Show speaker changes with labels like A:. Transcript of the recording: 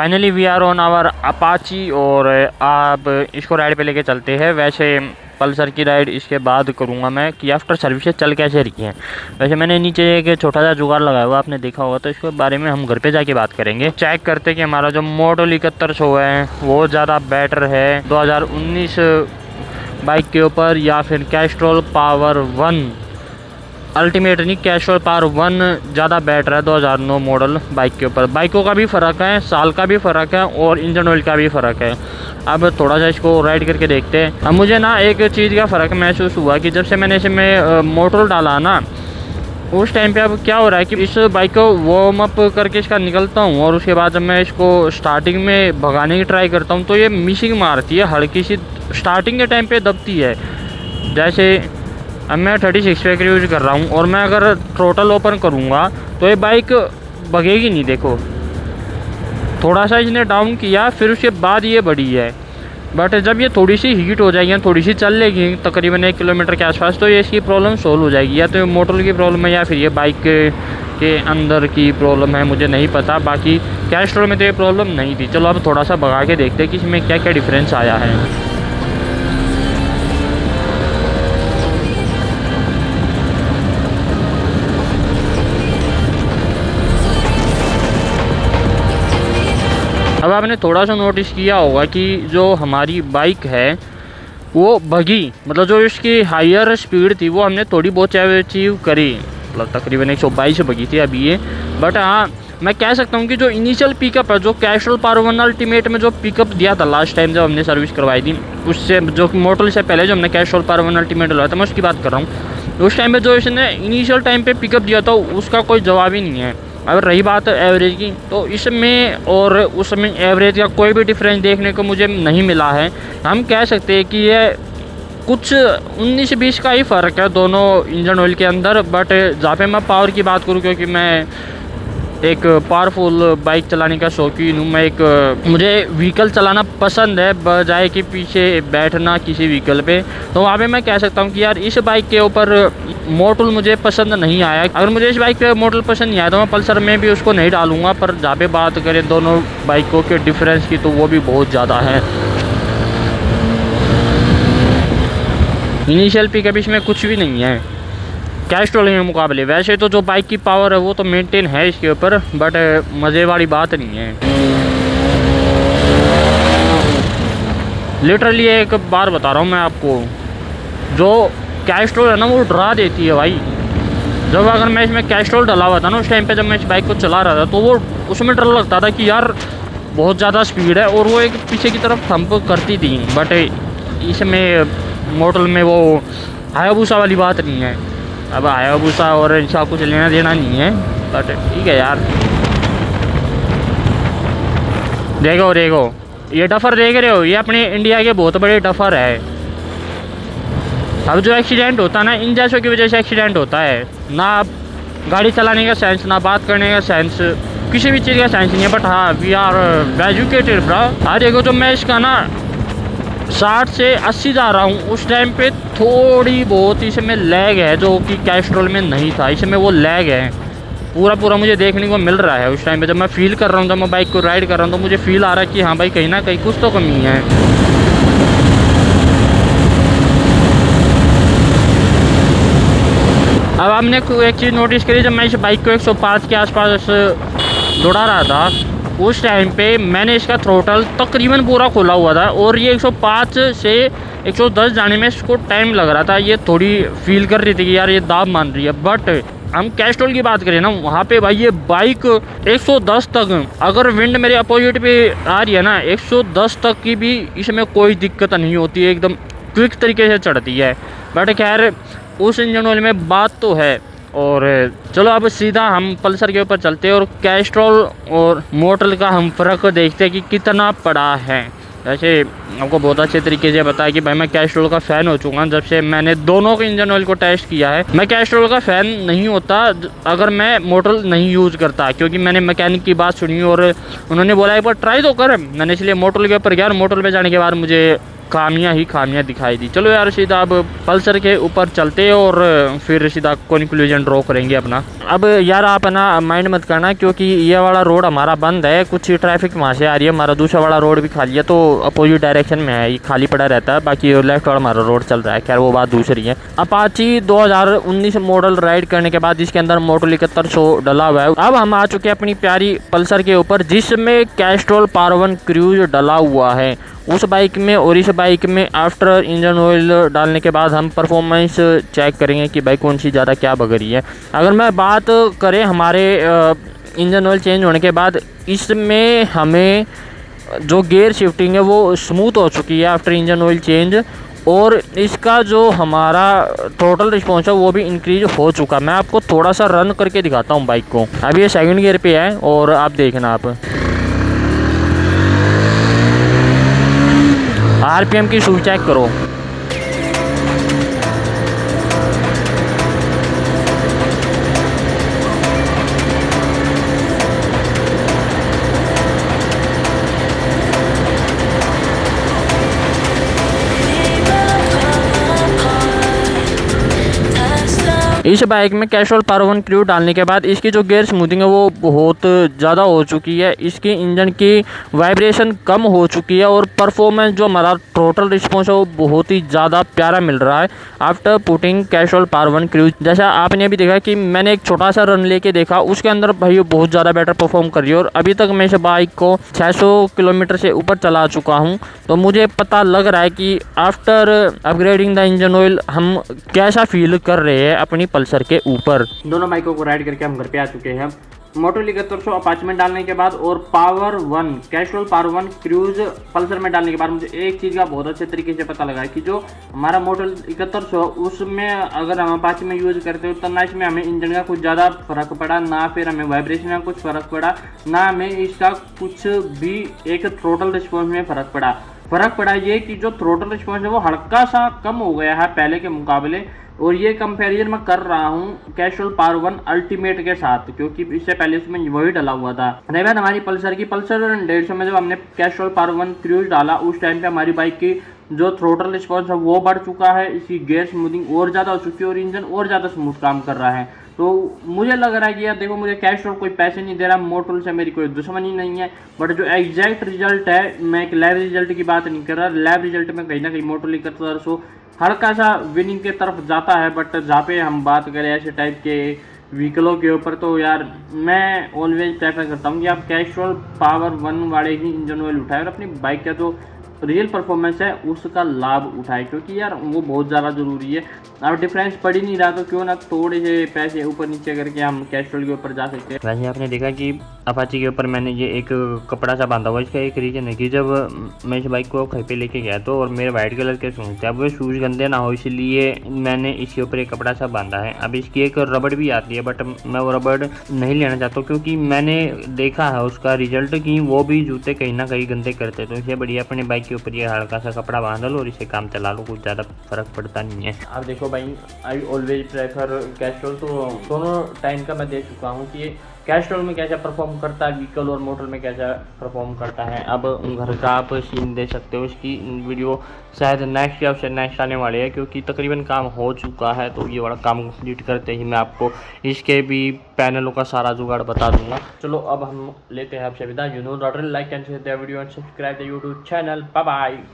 A: Finally we are on our Apache और आप इसको राइड पे लेके चलते हैं। वैसे पल्सर की राइड इसके बाद करूँगा मैं कि आफ्टर सर्विसेज चल कैसे रही है। वैसे मैंने नीचे एक छोटा सा जुगाड़ लगाया हुआ, आपने देखा होगा, तो इसके बारे में हम घर पे जाके बात करेंगे। चेक करते कि हमारा जो मॉडल 7100 है वो ज़्यादा बेटर है 2019 बाइक के ऊपर या फिर कैस्ट्रॉल पावर 1 अल्टीमेट नहीं, कैस्ट्रॉल पावर 1 ज़्यादा बेटर है 2009 मॉडल बाइक के ऊपर। बाइकों का भी फ़र्क है, साल का भी फ़र्क है और इंजन ऑयल का भी फ़र्क है। अब थोड़ा सा इसको राइड करके देखते हैं। अब मुझे ना एक चीज़ का फ़र्क महसूस हुआ कि जब से मैंने इसमें मोटर डाला ना, उस टाइम पे अब क्या हो रहा है कि इस बाइक को वार्म अप करके इसका निकलता हूँ और उसके बाद जब मैं इसको स्टार्टिंग में भगाने की ट्राई करता हूँ तो ये मिसिंग मारती है, हल्की सी स्टार्टिंग के टाइम पे दबती है। जैसे अब मैं 36 पे यूज़ कर रहा हूँ और मैं अगर थ्रोटल ओपन करूँगा तो ये बाइक भगेगी नहीं। देखो थोड़ा सा इसने डाउन किया, फिर उसके बाद ये बढ़ी है। बट जब ये थोड़ी सी हीट हो जाएगी, थोड़ी सी चल लेगी तकरीबन 1 किलोमीटर के आसपास, तो ये इसकी प्रॉब्लम सोल्व हो जाएगी। या तो मोटर की प्रॉब्लम है या फिर ये बाइक के अंदर की प्रॉब्लम है, मुझे नहीं पता। बाकी कैस्ट्रॉल में तो ये प्रॉब्लम नहीं थी। चलो अब थोड़ा सा भगा के देखते हैं कि इसमें क्या क्या डिफरेंस आया है। अब आपने थोड़ा सा नोटिस किया होगा कि जो हमारी बाइक है वो भगी, मतलब जो इसकी हायर स्पीड थी वो हमने थोड़ी बहुत अचीव करी, मतलब तकरीबन 122 भगी थी अभी ये। बट हाँ, मैं कह सकता हूँ कि जो इनिशियल पिकअप है, जो कैस्ट्रॉल पावर 1 अल्टीमेट में जो पिकअप दिया था लास्ट टाइम जब हमने सर्विस करवाई थी, उससे जो मॉडल से पहले जो हमने कैस्ट्रॉल पावर 1 अल्टीमेट लगाया था, मैं उसकी बात कर रहा हूँ। उस टाइम पे जो इसने इनिशियल टाइम पे पिकअप दिया था उसका कोई जवाब ही नहीं है। अगर रही बात एवरेज की, तो इसमें और उसमें एवरेज का कोई भी डिफरेंस देखने को मुझे नहीं मिला है। हम कह सकते हैं कि ये कुछ 19-20 का ही फ़र्क है दोनों इंजन ऑयल के अंदर। बट जहाँ पे मैं पावर की बात करूँ, क्योंकि मैं एक पावरफुल बाइक चलाने का शौकीन हूँ, मुझे व्हीकल चलाना पसंद है बजाय कि पीछे बैठना किसी व्हीकल पे। तो वहाँ पे मैं कह सकता हूँ कि यार इस बाइक के ऊपर मॉडल मुझे पसंद नहीं आया। अगर मुझे इस बाइक पे मॉडल पसंद नहीं आया तो मैं पल्सर में भी उसको नहीं डालूंगा। पर जहाँ पे बात करें दोनों बाइकों के डिफरेंस की, तो वो भी बहुत ज़्यादा है। इनिशियल पिकअप इसमें कुछ भी नहीं है कैस्ट्रॉल के मुकाबले। वैसे तो जो बाइक की पावर है वो तो मेंटेन है इसके ऊपर, बट मज़े वाली बात नहीं है। लिटरली एक बार बता रहा हूँ मैं आपको, जो कैस्ट्रॉल है ना वो डरा देती है भाई। जब अगर मैं इसमें कैस्ट्रॉल डाला हुआ था ना, उस टाइम पे जब मैं इस बाइक को चला रहा था, तो वो उसमें डर लगता था कि यार बहुत ज़्यादा स्पीड है और वो एक पीछे की तरफ थंप करती थी। बट इसमें मॉडल में वो हायाबुसा वाली बात नहीं है। अब हायाबुसा और इनका कुछ लेना देना नहीं है, बट ठीक है यार। देखो ये डफर देख रहे हो, ये अपने इंडिया के बहुत बड़े डफर है। अब जो एक्सीडेंट होता है ना, इन जैसों की वजह से एक्सीडेंट होता है। ना गाड़ी चलाने का सेंस, ना बात करने का सेंस, किसी भी चीज़ का सेंस नहीं है। बट हाँ, वी आर एजुकेटेड ब्रा। आज देखो जो मैं इसका ना 60 से 80 जा रहा हूँ, उस टाइम पे थोड़ी बहुत इसमें लैग है जो कि कैस्ट्रॉल में नहीं था। इसमें वो लैग है पूरा मुझे देखने को मिल रहा है। उस टाइम पे जब मैं फील कर रहा हूँ, जब मैं बाइक को राइड कर रहा हूँ, तो मुझे फील आ रहा है कि हाँ भाई कहीं ना कहीं कुछ तो कमी है। अब हमने एक चीज़ नोटिस करी, जब मैं इस बाइक को 105 के आसपास दौड़ा रहा था, उस टाइम पे मैंने इसका थ्रोटल तकरीबन पूरा खोला हुआ था और ये 105 से 110 जाने में इसको टाइम लग रहा था। ये थोड़ी फील कर रही थी कि यार ये दाब मान रही है। बट हम कैस्ट्रॉल की बात करें ना, वहाँ पे भाई ये बाइक 110 तक, अगर विंड मेरे अपोजिट पे आ रही है ना, 110 तक की भी इसमें कोई दिक्कत नहीं होती है, एकदम क्विक तरीके से चढ़ती है। बट खैर उस इंजन ऑयल में बात तो है। और चलो अब सीधा हम पल्सर के ऊपर चलते हैं और कैस्ट्रॉल और मोटर का हम फ़र्क देखते हैं कि कितना पड़ा है। वैसे आपको बहुत अच्छे तरीके से बताया कि भाई मैं कैस्ट्रॉल का फ़ैन हो चुका हूँ जब से मैंने दोनों के इंजन ऑयल को टेस्ट किया है। मैं कैस्ट्रॉल का फ़ैन नहीं होता अगर मैं मोटर नहीं यूज़ करता, क्योंकि मैंने मैकेनिक की बात सुनी और उन्होंने बोला एक बार ट्राई तो कर। मैंने इसलिए मोटर के ऊपर गया और मोटर पे जाने के बाद मुझे खामियां ही खामियां दिखाई दी। चलो यार सीधा अब पल्सर के ऊपर चलते और फिर सीधा कंक्लूजन ड्रॉ करेंगे अपना। अब यार आप ना माइंड मत करना, क्योंकि ये वाला रोड हमारा बंद है, कुछ ट्रैफिक वहाँ से आ रही है। हमारा दूसरा वाला रोड भी खाली है, तो अपोजिट डायरेक्शन में है, ये खाली पड़ा रहता है। बाकी लेफ्ट वाला हमारा रोड चल रहा है, खैर वो बात दूसरी है। अपाची 2019 मॉडल राइड करने के बाद इसके अंदर मोटो 7100 डला हुआ है। अब हम आ चुके हैं अपनी प्यारी पल्सर के ऊपर, जिसमें कैस्ट्रॉल पावर 1 क्रूज डला हुआ है उस बाइक में। और इस बाइक में आफ्टर इंजन ऑयल डालने के बाद हम परफॉर्मेंस चेक करेंगे कि बाइक कौन सी ज़्यादा क्या बग रही है। अगर मैं बात करें हमारे इंजन ऑयल चेंज होने के बाद, इसमें हमें जो गियर शिफ्टिंग है वो स्मूथ हो चुकी है आफ्टर इंजन ऑयल चेंज, और इसका जो हमारा टोटल रिस्पॉन्स है वो भी इंक्रीज हो चुका। मैं आपको थोड़ा सा रन करके दिखाता हूँ बाइक को। अभी ये सेकंड गियर पे है और आप देखना, आप आरपीएम की सूची चेक करो। इस बाइक में कैस्ट्रॉल पावर 1 क्रू डालने के बाद इसकी जो गियर स्मूथिंग है वो बहुत ज़्यादा हो चुकी है। इसकी इंजन की वाइब्रेशन कम हो चुकी है और परफॉर्मेंस जो हमारा टोटल रिस्पॉन्स है वो बहुत ही ज़्यादा प्यारा मिल रहा है after putting Castrol power 1 crew. जैसा आपने अभी देखा कि मैंने एक छोटा सा रन लेके देखा, उसके अंदर भाई वो बहुत ज़्यादा बेटर परफॉर्म कर रही है। और अभी तक मैं इस बाइक को 600 किलोमीटर से ऊपर चला चुका हूँ, तो मुझे पता लग रहा है कि after upgrading the engine oil हम कैसा फील कर रहे हैं अपनी पल्सर के ऊपर। दोनों बाइकों को राइड करके हम घर पे आ चुके हैं। मोटो 7100 अपाचमेंट डालने के बाद और power 1 Castrol power 1 cruise Pulsar में डालने के बाद मुझे एक चीज़ का बहुत अच्छे तरीके से पता लगा है कि जो हमारा मोटो 7100 उसमें अगर हम अपाची में यूज़ करते हो तो ना इसमें हमें इंजन का कुछ ज़्यादा फर्क पड़ा, ना फिर हमें वाइब्रेशन का कुछ फ़र्क पड़ा, ना हमें इसका कुछ भी एक टोटल रिस्पॉन्स में फ़र्क पड़ा ये कि जो थ्रोटल रिस्पॉन्स है वो हल्का सा कम हो गया है पहले के मुकाबले। और ये कंपैरिजन मैं कर रहा हूँ कैस्ट्रॉल पावर 1 अल्टीमेट के साथ, क्योंकि इससे पहले उसमें वही डला हुआ था। रही बात हमारी पल्सर की, पल्सर 150 में जब हमने कैस्ट्रॉल पावर 1 क्रूज डाला उस टाइम पे हमारी बाइक की जो थ्रोटल रिस्पॉन्स है वो बढ़ चुका है, इसकी गियर स्मूथिंग और ज़्यादा हो चुकी है और इंजन और ज़्यादा स्मूथ काम कर रहा है। तो मुझे लग रहा है कि यार देखो, मुझे कैस्ट्रॉल कोई पैसे नहीं दे रहा, मोटोल से मेरी कोई दुश्मनी नहीं है, बट जो एग्जैक्ट रिजल्ट है, मैं एक लैब रिजल्ट की बात नहीं कर रहा, लैब रिजल्ट में कहीं ना कहीं मोटोल 7100 हल्का सा विनिंग के तरफ जाता है। बट जहाँ पे हम बात करें ऐसे टाइप के व्हीकलों के ऊपर, तो यार मैं ऑलवेज प्रेफर करता हूँ कि आप कैस्ट्रॉल पावर 1 वाले ही इंजन ऑयल उठाएं और अपनी बाइक का जो रियल परफॉर्मेंस है उसका लाभ उठाए, क्योंकि यार वो बहुत ज़्यादा ज़रूरी है। अब डिफरेंस पड़ ही नहीं रहा तो क्यों ना थोड़े से पैसे ऊपर नीचे करके हम कैस्ट्रॉल के ऊपर जा सकते हैं। वैसे आपने देखा कि अपाची के ऊपर मैंने ये एक कपड़ा सा बांधा हुआ, इसका एक रीज़न है कि जब मैं इस बाइक को घर पे लेके गया तो और मेरे वाइट कलर के शूज़ थे, अब वो शूज़ गंदे ना हो इसलिए मैंने इसके ऊपर एक कपड़ा सा बांधा है। अब इसकी एक रबड़ भी आती है, बट मैं वो रबड़ नहीं लेना चाहता क्योंकि मैंने देखा है उसका रिजल्ट कि वो भी जूते कहीं ना कहीं गंदे करते, तो इसे बढ़िया अपने बाइक के ऊपर ये हल्का सा कपड़ा बांध लो और इसे काम चला लो, कुछ ज़्यादा फर्क पड़ता नहीं है। अब देखो भाई, आई ऑलवेज प्रेफर कैस्ट्रॉल, तो दोनों टाइम का मैं देख चुका हूँ कि कैस्ट्रॉल में कैसा परफॉर्म करता है व्हीकल और मोटर में कैसा परफॉर्म करता है। अब घर का आप सीन दे सकते हो, इसकी वीडियो शायद नेक्स्ट या फिर नेक्स्ट आने वाले है क्योंकि तकरीबन काम हो चुका है, तो ये वाला काम कंप्लीट करते ही मैं आपको इसके भी पैनलों का सारा जुगाड़ बता दूंगा। चलो अब हम लेते हैं आपसे विदा। You know like and share the video and subscribe the YouTube channel. Bye bye.